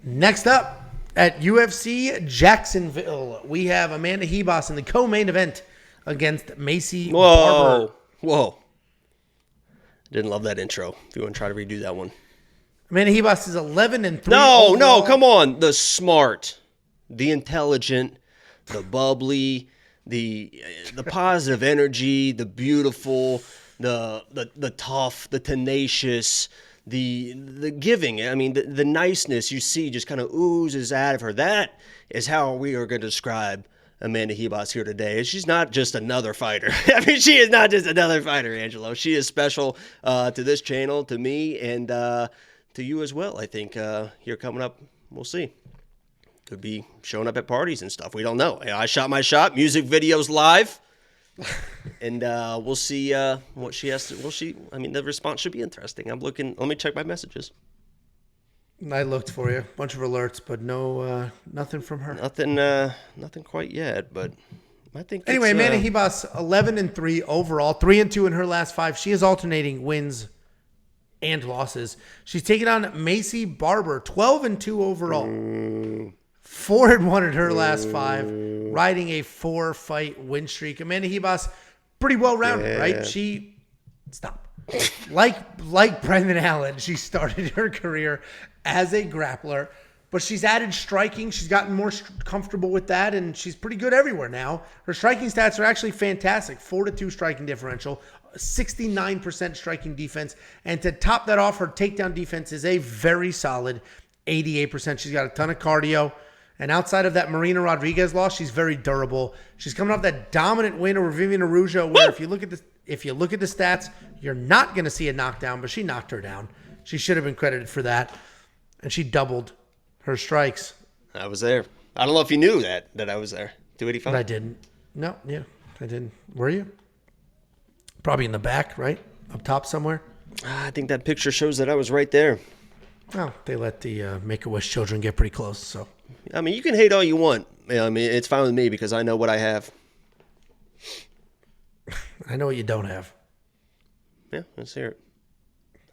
Next up at UFC Jacksonville, we have Amanda Ribas in the co-main event against Maycee Barber. Whoa. Didn't love that intro. If you want to try to redo that one. Amanda Ribas is 11-3. No, come on. The smart, the intelligent, the bubbly, the positive energy, the beautiful, the tough, the tenacious, the giving. I mean, the niceness you see just kind of oozes out of her. That is how we are going to describe Amanda Ribas here today. She's not just another fighter. I mean, she is not just another fighter, Angelo. She is special to this channel, to me, and to you as well. I think here coming up, we'll see. Could be showing up at parties and stuff. We don't know. I shot my shot. Music videos live. And we'll see what she has to. I mean, the response should be interesting. I'm looking. Let me check my messages. I looked for you. Bunch of alerts, but no, nothing from her. Nothing quite yet, but I think. Anyway, Amanda Ribas 11-3 overall, 3-2 in her last 5. She is alternating wins and losses. She's taking on Maycee Barber, 12-2 overall, 4-1 in her last 5, riding a 4-fight win streak. Amanda Ribas, pretty well rounded, right? She like Brendan Allen, she started her career as a grappler, but she's added striking. She's gotten more comfortable with that, and she's pretty good everywhere now. Her striking stats are actually fantastic. 4-2 striking differential, 69% striking defense, and to top that off, her takedown defense is a very solid 88%. She's got a ton of cardio, and outside of that Marina Rodriguez loss, she's very durable. She's coming off that dominant win over Vivian Araujo, where if you look at the stats, you're not going to see a knockdown, but she knocked her down. She should have been credited for that. And she doubled her strikes. I was there. I don't know if you knew that I was there. 285? But I didn't. No, yeah, I didn't. Were you? Probably in the back, right? Up top somewhere? I think that picture shows that I was right there. Well, they let the Make-A-Wish children get pretty close, so. I mean, you can hate all you want. I mean, it's fine with me because I know what I have. I know what you don't have. Yeah, let's hear it.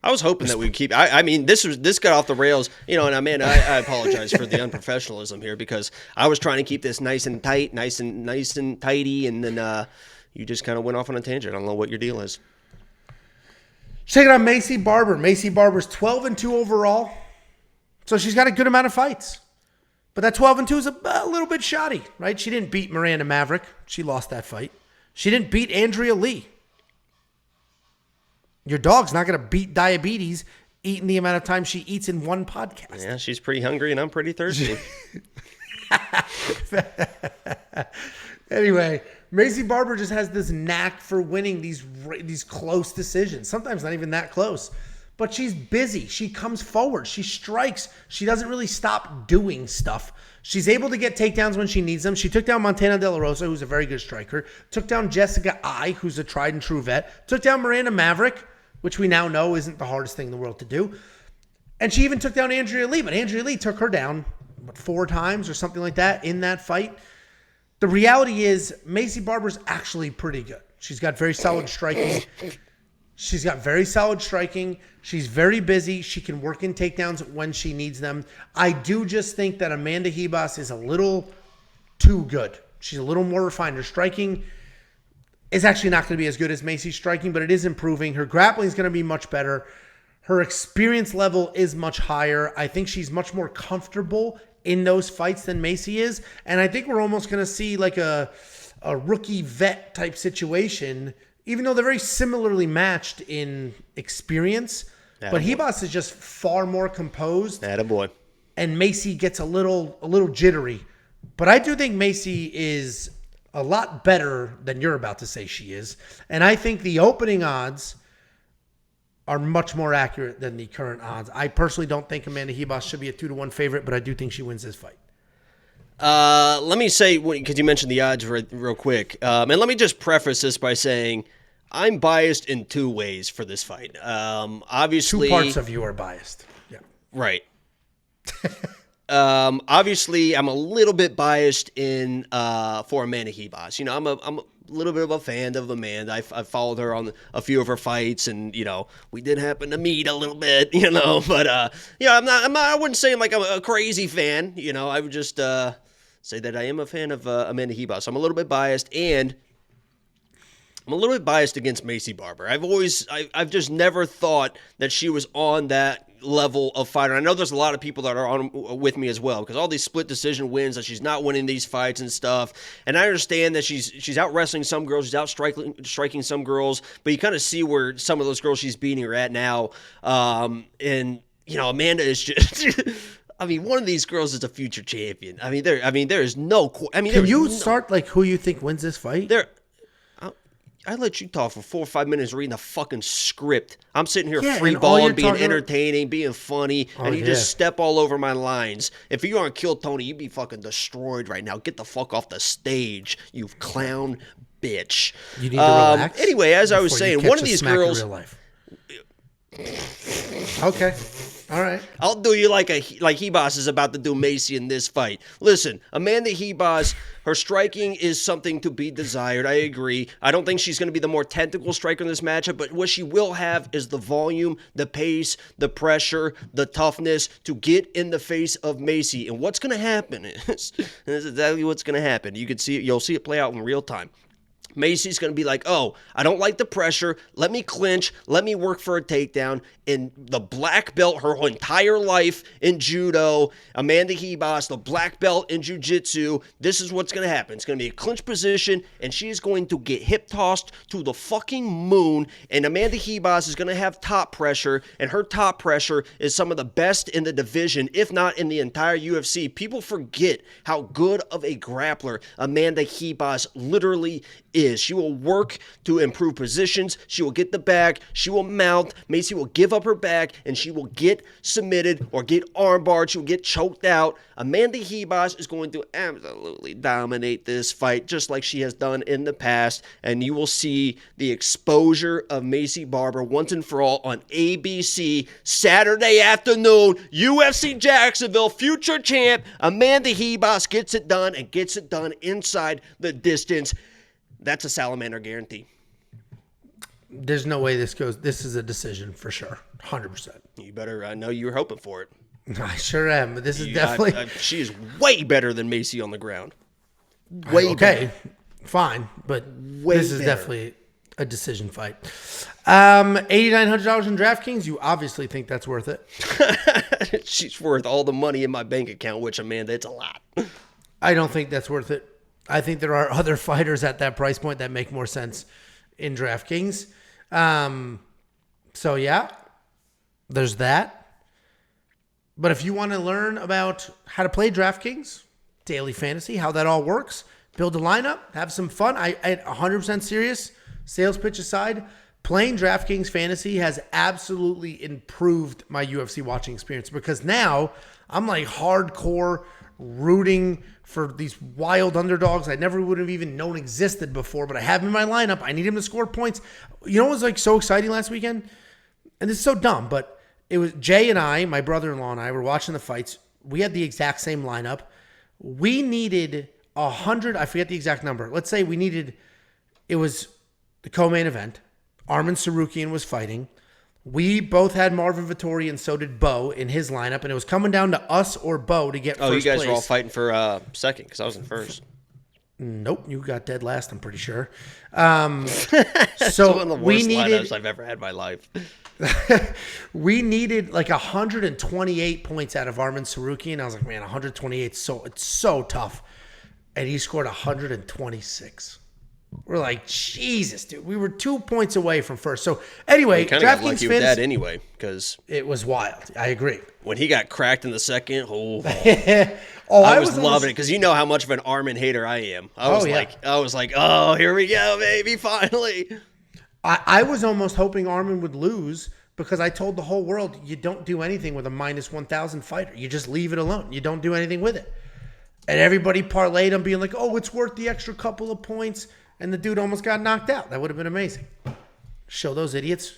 I was hoping that we'd keep. I mean, this got off the rails, and I apologize for the unprofessionalism here because I was trying to keep this nice and tight, nice and tidy, and then you just kind of went off on a tangent. I don't know what your deal is. Check it out, Maycee Barber. Maycee Barber's 12-2 overall, so she's got a good amount of fights. But that 12-2 is a little bit shoddy, right? She didn't beat Miranda Maverick. She lost that fight. She didn't beat Andrea Lee. Your dog's not going to beat diabetes eating the amount of time she eats in one podcast. Yeah, she's pretty hungry and I'm pretty thirsty. Anyway, Maycee Barber just has this knack for winning these close decisions. Sometimes not even that close. But she's busy. She comes forward. She strikes. She doesn't really stop doing stuff. She's able to get takedowns when she needs them. She took down Montana De La Rosa, who's a very good striker. Took down Jessica I, who's a tried and true vet. Took down Miranda Maverick, which we now know isn't the hardest thing in the world to do. And she even took down Andrea Lee, but Andrea Lee took her down 4 times or something like that in that fight. The reality is Maycee Barber's actually pretty good. She's got very solid striking. She's very busy. She can work in takedowns when she needs them. I do just think that Amanda Ribas is a little too good. She's a little more refined. Her striking is actually not going to be as good as Maycee's striking, but it is improving. Her grappling is going to be much better. Her experience level is much higher. I think she's much more comfortable in those fights than Maycee is. And I think we're almost going to see like a rookie vet type situation, even though they're very similarly matched in experience. But Ribas is just far more composed. Attaboy. And Maycee gets a little jittery. But I do think Maycee is a lot better than you're about to say she is. And I think the opening odds are much more accurate than the current odds. I personally don't think Amanda Ribas should be a 2-1 favorite, but I do think she wins this fight. Let me say, because you mentioned the odds real quick, and let me just preface this by saying I'm biased in 2 ways for this fight. Obviously, 2 parts of you are biased. Yeah. Right. Obviously, I'm a little bit biased in for Amanda Ribas. I'm a little bit of a fan of Amanda. I've followed her on a few of her fights, and we did happen to meet a little bit, But I wouldn't say I'm like a crazy fan, I would just say that I am a fan of Amanda Ribas. I'm a little bit biased, and I'm a little bit biased against Maycee Barber. I've just never thought that she was on that level of fighter. I know there's a lot of people that are on with me as well, because all these split decision wins, that she's not winning these fights and stuff. And I understand that she's out wrestling some girls, she's out striking some girls, but you kind of see where some of those girls she's beating her at now. And Amanda is just. I mean, one of these girls is a future champion. There is no. Can you start like who you think wins this fight? I let you talk for 4 or 5 minutes reading the fucking script. I'm sitting here free balling, being entertaining, being funny, and you just step all over my lines. If you aren't Kill Tony, you'd be fucking destroyed right now. Get the fuck off the stage, you clown bitch. You need to relax. Anyway, as I was saying, one of these girls. In real life. Okay. All right. I'll do you like Ribas is about to do Maycee in this fight. Listen, Amanda Ribas, her striking is something to be desired. I agree. I don't think she's going to be the more technical striker in this matchup, but what she will have is the volume, the pace, the pressure, the toughness to get in the face of Maycee. And what's going to happen is, this is exactly what's going to happen. You'll see it play out in real time. Maycee's going to be like, oh, I don't like the pressure. Let me clinch. Let me work for a takedown. And the black belt her entire life in judo, Amanda Ribas, the black belt in jiu-jitsu, this is what's going to happen. It's going to be a clinch position, and she is going to get hip tossed to the fucking moon. And Amanda Ribas is going to have top pressure, and her top pressure is some of the best in the division, if not in the entire UFC. People forget how good of a grappler Amanda Ribas literally is. She will work to improve positions. She will get the back. She will mount. Maycee will give up her back, and she will get submitted or get armbarred. She will get choked out. Amanda Ribas is going to absolutely dominate this fight, just like she has done in the past. And you will see the exposure of Maycee Barber once and for all on ABC Saturday afternoon. UFC Jacksonville, future champ Amanda Ribas gets it done, and gets it done inside the distance. That's a salamander guarantee. There's no way this goes. This is a decision for sure. 100%. You better, I know you were hoping for it. I sure am, but this is definitely. She is way better than Maycee on the ground. Way better. Fine, but this is definitely a decision fight. $8,900 in DraftKings. You obviously think that's worth it. She's worth all the money in my bank account, which, Amanda, it's a lot. I don't think that's worth it. I think there are other fighters at that price point that make more sense in DraftKings. So, yeah, there's that. But if you want to learn about how to play DraftKings, daily fantasy, how that all works, build a lineup, have some fun. I 100% serious, sales pitch aside, playing DraftKings fantasy has absolutely improved my UFC watching experience, because now I'm like hardcore rooting for these wild underdogs I never would have even known existed before, but I have him in my lineup. I need him to score points. You know what was like so exciting last weekend? And this is so dumb, but it was Jay and I, my brother-in-law and I were watching the fights. We had the exact same lineup. We needed 100, I forget the exact number. Let's say it was the co-main event. Arman Sarukian was fighting. We both had Marvin Vettori, and so did Bo in his lineup, and it was coming down to us or Bo to get first place. Oh, you guys were all fighting for second, because I was in first. Nope, you got dead last, I'm pretty sure. So one of the worst lineups I've ever had in my life. We needed like 128 points out of Arman Sarukian. I was like, man, 128, it's so tough. And he scored 126. We're like, Jesus, dude. We were 2 points away from first. So anyway, kind of got lucky with that anyway, because it was wild. I agree. When he got cracked in the second, I was loving it, because you know how much of an Armin hater I am. I was like, oh, here we go, baby, finally. I was almost hoping Armin would lose, because I told the whole world, you don't do anything with a minus 1,000 fighter. You just leave it alone. You don't do anything with it. And everybody parlayed on being like, oh, it's worth the extra couple of points. And the dude almost got knocked out. That would have been amazing. Show those idiots.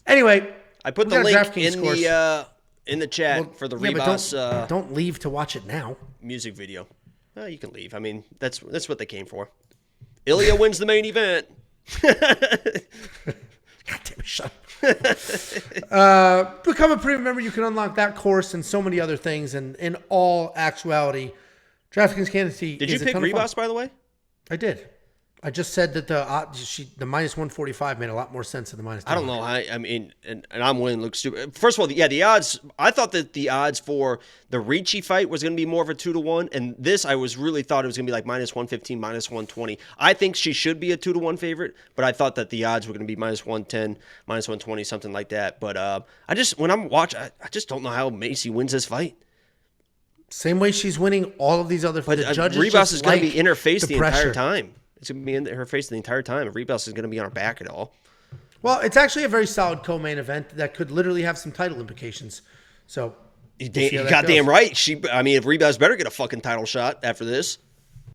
Anyway, I put the link in the chat for the Ribas. But don't leave to watch it now. Music video. You can leave. I mean, that's what they came for. Ilya wins the main event. God damn it, shut up. Become a premium member. You can unlock that course and so many other things. And in all actuality, DraftKings Candy. Did you pick Ribas, by the way? I did. I just said that the minus 145 made a lot more sense than the minus 200. I don't know. I mean, and I'm willing to look stupid. First of all, yeah, the odds. I thought that the odds for the Ricci fight was going to be more of a 2-1, and this I really thought it was going to be like minus 115, minus 120. I think she should be a 2-1 favorite, but I thought that the odds were going to be minus 110, minus 120, something like that. But when I'm watching, I just don't know how Maycee wins this fight. Same way she's winning all of these other fights. But Ribas is going to be in her face the entire time. It's going to be in her face the entire time. If Ribas is going to be on her back at all. Well, it's actually a very solid co-main event that could literally have some title implications. So you goddamn right. If Ribas better get a fucking title shot after this.